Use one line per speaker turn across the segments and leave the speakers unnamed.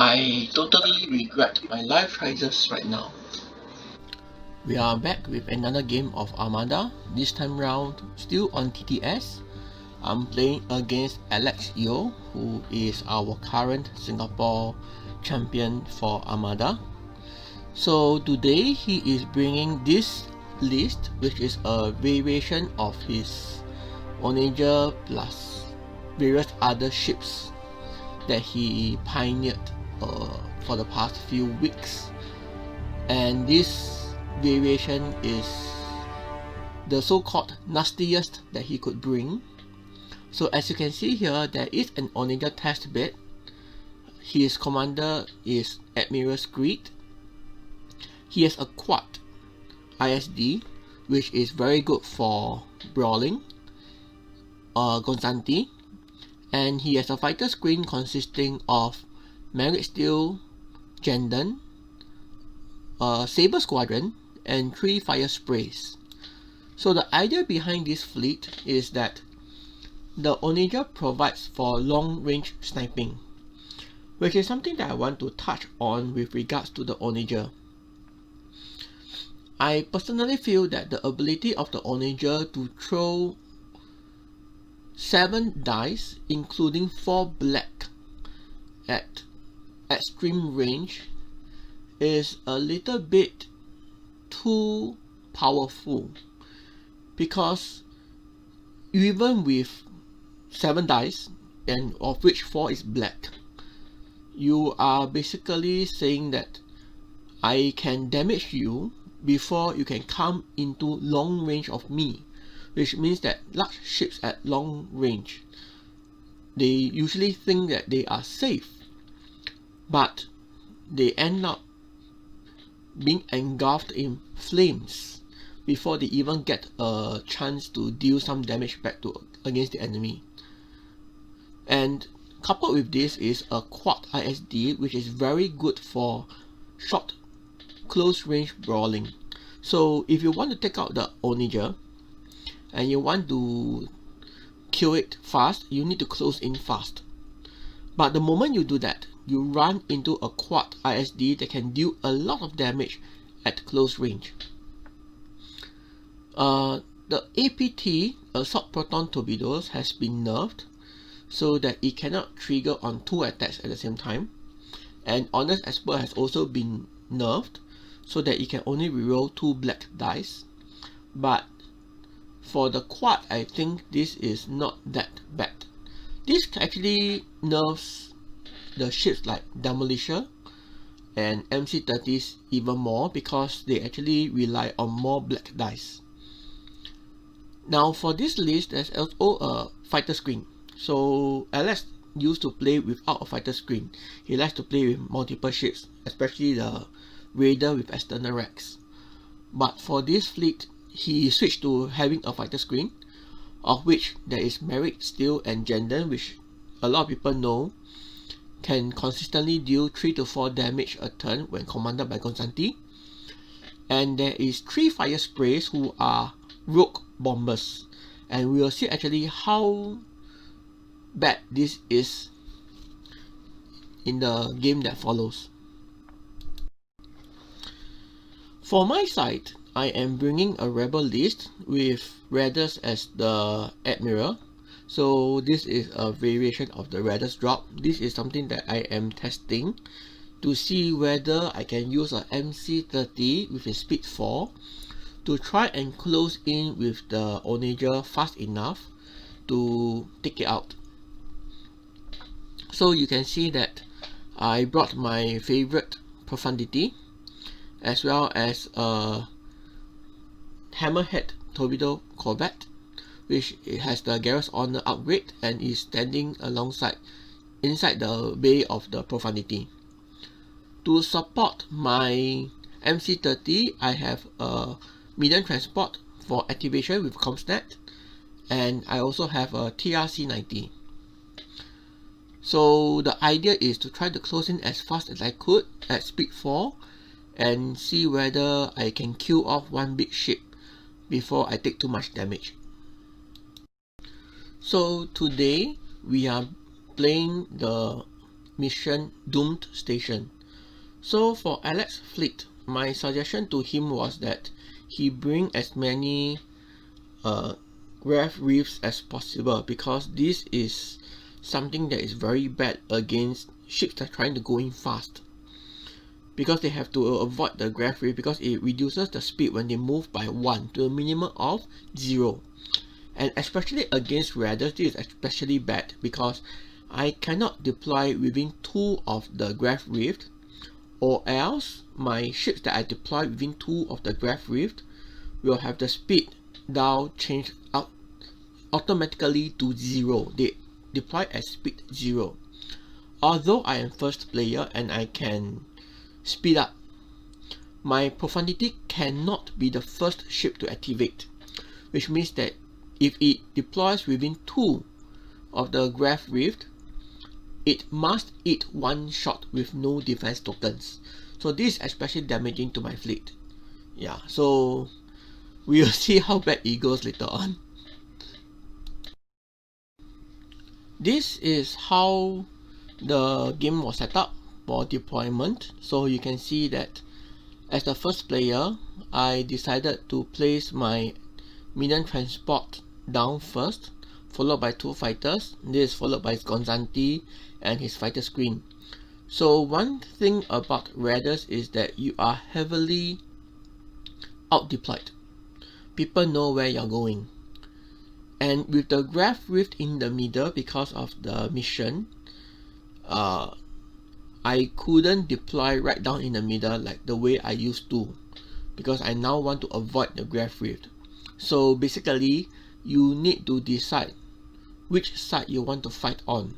I totally regret my life choices right now. We are back with another game of Armada, this time round still on TTS. I'm playing against Alex Yeo, who is our current Singapore champion for Armada. So today he is bringing this list, which is a variation of his Onager plus various other ships that he pioneered for the past few weeks, and this variation is the so-called nastiest that he could bring. So as you can see here, there is an Onager test bed. His commander is Admiral Screed. He has a quad ISD, which is very good for brawling, Gonzanti, and he has a fighter screen consisting of Merit Steel, Janden, Saber Squadron, and 3 fire sprays. So the idea behind this fleet is that the Onager provides for long range sniping, which is something that I want to touch on with regards to the Onager. I personally feel that the ability of the Onager to throw 7 dice, including 4 black, at extreme range is a little bit too powerful, because even with 7 dice, and of which 4 is black, you are basically saying that I can damage you before you can come into long range of me, which means that large ships at long range, they usually think that they are safe, but they end up being engulfed in flames before they even get a chance to deal some damage back against the enemy. And coupled with this is a quad ISD, which is very good for short close range brawling. So if you want to take out the Onager and you want to kill it fast, you need to close in fast. But the moment you do that, you run into a quad ISD that can deal a lot of damage at close range. The APT, Assault Proton Torpedoes, has been nerfed so that it cannot trigger on 2 attacks at the same time, and Honest Expert has also been nerfed so that it can only reroll 2 black dice. But for the quad, I think this is not that bad. This actually nerfs the ships like Demolisher and MC-30s even more, because they actually rely on more black dice. Now for this list, there's also a fighter screen. So Alex used to play without a fighter screen. He likes to play with multiple ships, especially the Raider with external racks. But for this fleet, he switched to having a fighter screen, of which there is Merit Steel and Janden, which a lot of people know can consistently deal 3 to 4 damage a turn when commanded by Gonzanti. And there is 3 fire sprays who are rogue bombers, and we will see actually how bad this is in the game that follows. For my side, I am bringing a rebel list with Raiders as the Admiral. So this is a variation of the Raiders drop. This is something that I am testing to see whether I can use a MC-30 with a speed 4 to try and close in with the Onager fast enough to take it out. So you can see that I brought my favorite Profundity, as well as a Hammerhead Torpedo Corvette, which has the Garrus Honor upgrade and is standing inside the bay of the Profundity. To support my MC-30, I have a medium transport for activation with Comstat, and I also have a TRC-90. So the idea is to try to close in as fast as I could at speed 4 and see whether I can kill off one big ship before I take too much damage. So today we are playing the mission Doomed Station. So for Alex fleet, my suggestion to him was that he bring as many Rev reefs as possible, because this is something that is very bad against ships that are trying to go in fast, because they have to avoid the Graph Reef because it reduces the speed when they move by 1 to a minimum of 0. And especially against raiders, this is especially bad because I cannot deploy within 2 of the Graph Reef, or else my ships that I deploy within 2 of the Graph Reef will have the speed down changed out automatically to 0. They deploy at speed 0. Although I am first player and I can speed up, my Profundity cannot be the first ship to activate, which means that if it deploys within 2 of the Graph Reef, it must eat 1 shot with no defense tokens. So this is especially damaging to my fleet. Yeah, so we will see how bad it goes later on. This is how the game was set up for deployment. So you can see that as the first player, I decided to place my minion transport down first, followed by 2 fighters. This is followed by his Gonzanti and his fighter screen. So one thing about raiders is that you are heavily out deployed. People know where you're going. And with the Graph Rift in the middle, because of the mission, I couldn't deploy right down in the middle like the way I used to, because I now want to avoid the Graph Rift. So basically, you need to decide which side you want to fight on.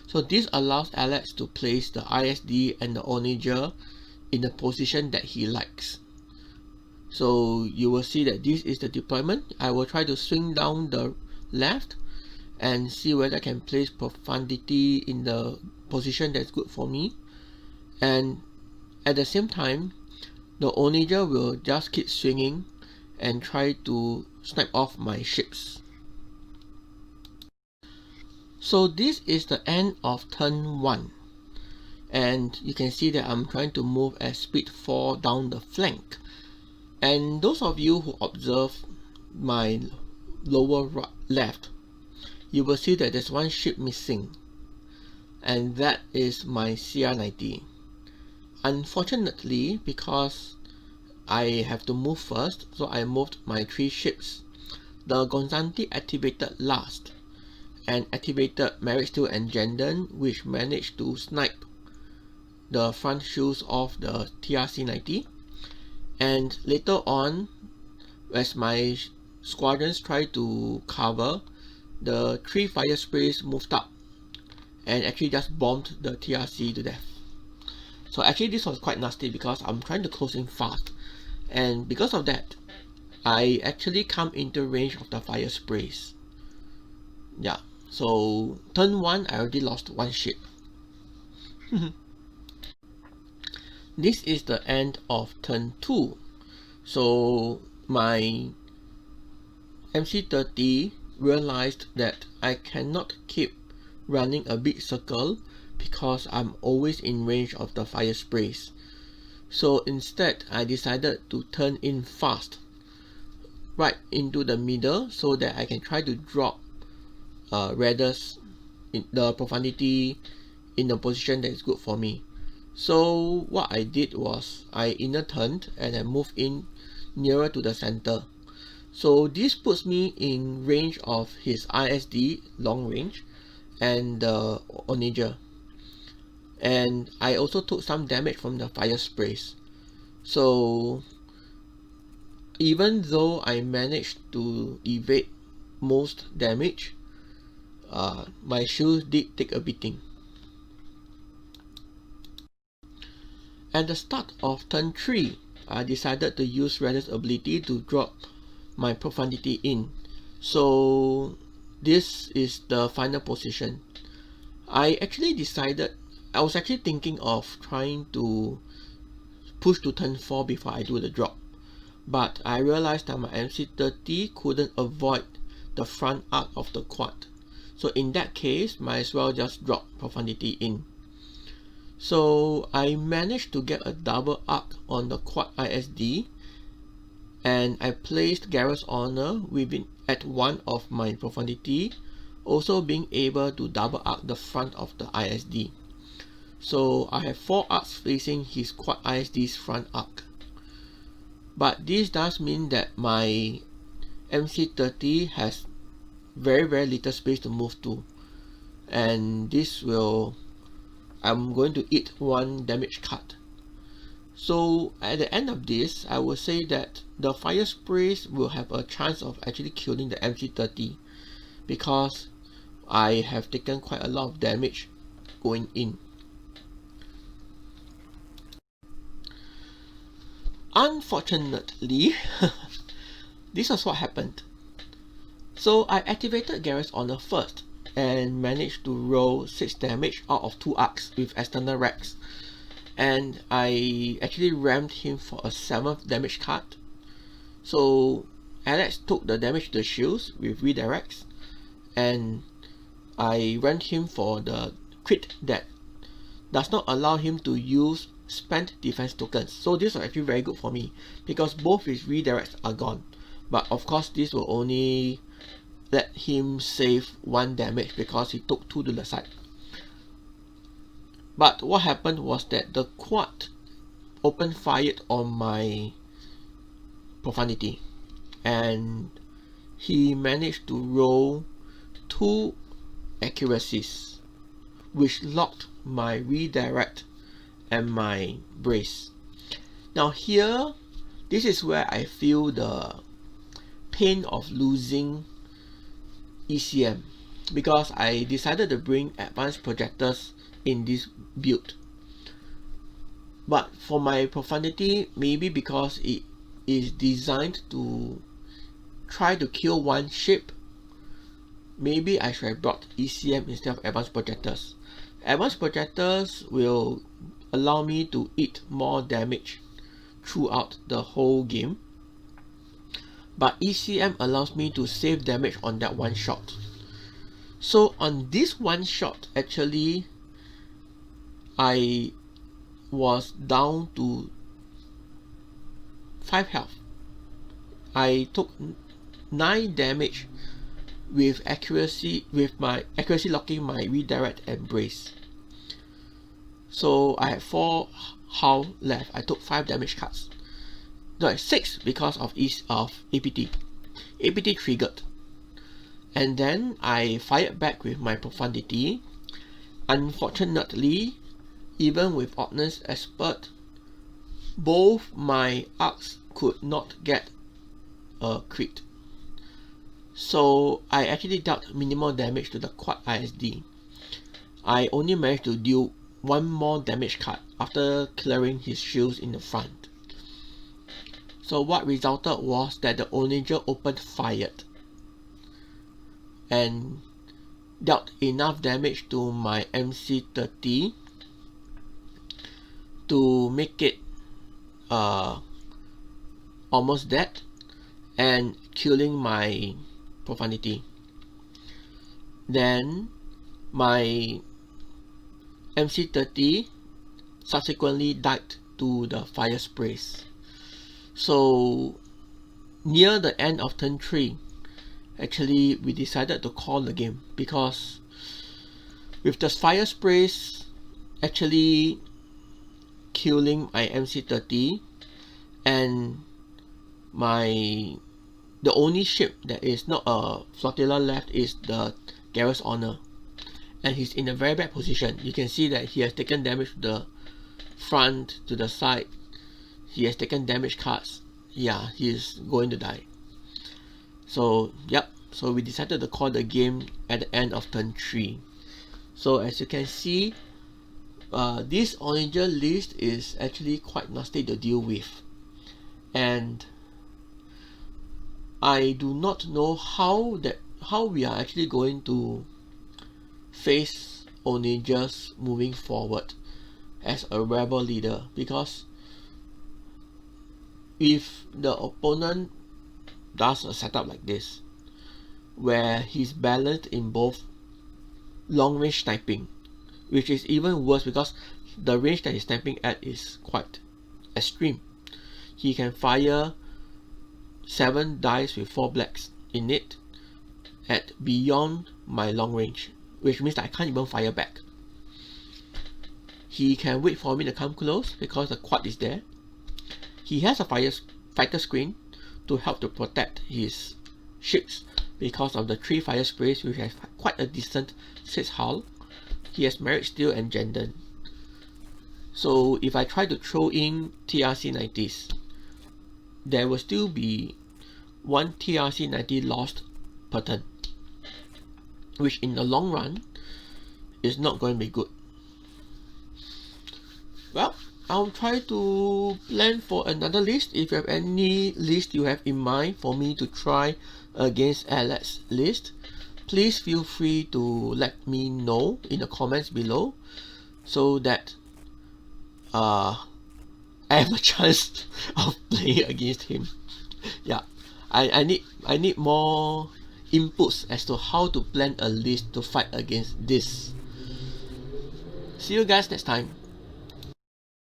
So this allows Alex to place the ISD and the Onager in the position that he likes. So you will see that this is the deployment. I will try to swing down the left and see whether I can place Profundity in the position that's good for me. And at the same time, the Onager will just keep swinging and try to snipe off my ships. So this is the end of turn 1. And you can see that I'm trying to move at speed 4 down the flank. And those of you who observe my lower left, you will see that there's one ship missing, and that is my CR90. Unfortunately, because I have to move first, so I moved my 3 ships. The Gonzanti activated last and activated Marriage Steel and Janden, which managed to snipe the front shields of the TRC-90. And later on, as my squadrons tried to cover, the 3 fire sprays moved up and actually just bombed the TRC to death. So actually this was quite nasty because I'm trying to close in fast, and because of that, I actually come into range of the fire sprays. Yeah, so turn 1 I already lost 1 ship. This is the end of turn 2. So my MC30 realized that I cannot keep running a big circle because I'm always in range of the fire sprays. So instead, I decided to turn in fast right into the middle so that I can try to drop raiders in the Profundity in the position that is good for me. So what I did was I inner turned and I moved in nearer to the center. So this puts me in range of his ISD long range and the Onager. And I also took some damage from the fire sprays. So even though I managed to evade most damage, my shield did take a beating. At the start of turn 3, I decided to use Raider's ability to drop my Profundity in. So this is the final position. I was actually thinking of trying to push to turn 4 before I do the drop. But I realized that my MC30 couldn't avoid the front arc of the quad. So in that case, might as well just drop Profundity in. So I managed to get a double arc on the quad ISD, and I placed Garrus Honor within at one of my profundity, also being able to double arc the front of the ISD. So I have 4 arcs facing his quad ISD's front arc. But this does mean that my MC30 has very little space to move to, and this will, I'm going to eat 1 damage card. So at the end of this, I will say that the fire sprays will have a chance of actually killing the MC30, because I have taken quite a lot of damage going in. Unfortunately, this was what happened. So I activated Garrus Honor first and managed to roll 6 damage out of 2 arcs with external racks, and I actually rammed him for a 7th damage card. So Alex took the damage to the shields with redirects, and I rammed him for the crit that does not allow him to use spent defense tokens. So this was actually very good for me, because both his redirects are gone, but of course this will only let him save 1 damage because he took 2 to the side. But what happened was that the quad opened fired on my profundity, and he managed to roll 2 accuracies, which locked my redirect and my brace. Now here, this is where I feel the pain of losing ECM, because I decided to bring advanced projectors in this build. But for my profundity, maybe because it is designed to try to kill 1 ship, maybe I should have brought ECM instead of advanced projectors. Advanced projectors will allow me to eat more damage throughout the whole game, but ECM allows me to save damage on that 1 shot. So on this 1 shot, actually I was down to 5 health. I took 9 damage with accuracy, with my accuracy locking my redirect and brace. So I had 4 hull left. I took 5 damage cards. No, 6 because of APT. APT triggered. And then I fired back with my profundity. Unfortunately, even with Ordnance Expert, both my arcs could not get a crit. So I actually dealt minimal damage to the quad ISD. I only managed to deal 1 more damage card after clearing his shields in the front. So what resulted was that the Onager opened fired and dealt enough damage to my MC30 to make it almost dead and killing my profundity. Then my MC30 subsequently died to the fire sprays. So near the end of turn 3, actually we decided to call the game, because with the fire sprays actually killing my MC30, and the only ship that is not a flotilla left is the Garrus Honor, and he's in a very bad position. You can see that he has taken damage to the front, to the side. He has taken damage cards. Yeah, he is going to die. So yep, so we decided to call the game at the end of turn 3. So as you can see, this Onager list is actually quite nasty to deal with, and I do not know how we are actually going to face Onagers moving forward as a rebel leader, because if the opponent does a setup like this where he's balanced in both long range sniping, which is even worse because the range that he's sniping at is quite extreme. He can fire 7 dice with 4 blacks in it at beyond my long range, which means that I can't even fire back. He can wait for me to come close because the quad is there. He has a fighter screen to help to protect his ships because of the 3 fire sprays, which have quite a decent 6 hull. He has Merit Steel and Janden. So if I try to throw in TRC 90s, there will still be 1 TRC 90 lost per turn, which in the long run is not going to be good. Well, I'll try to plan for another list. If you have any list you have in mind for me to try against Alex list, please feel free to let me know in the comments below so that I have a chance of playing against him. Yeah, I need more inputs as to how to plan a list to fight against this. See you guys next time.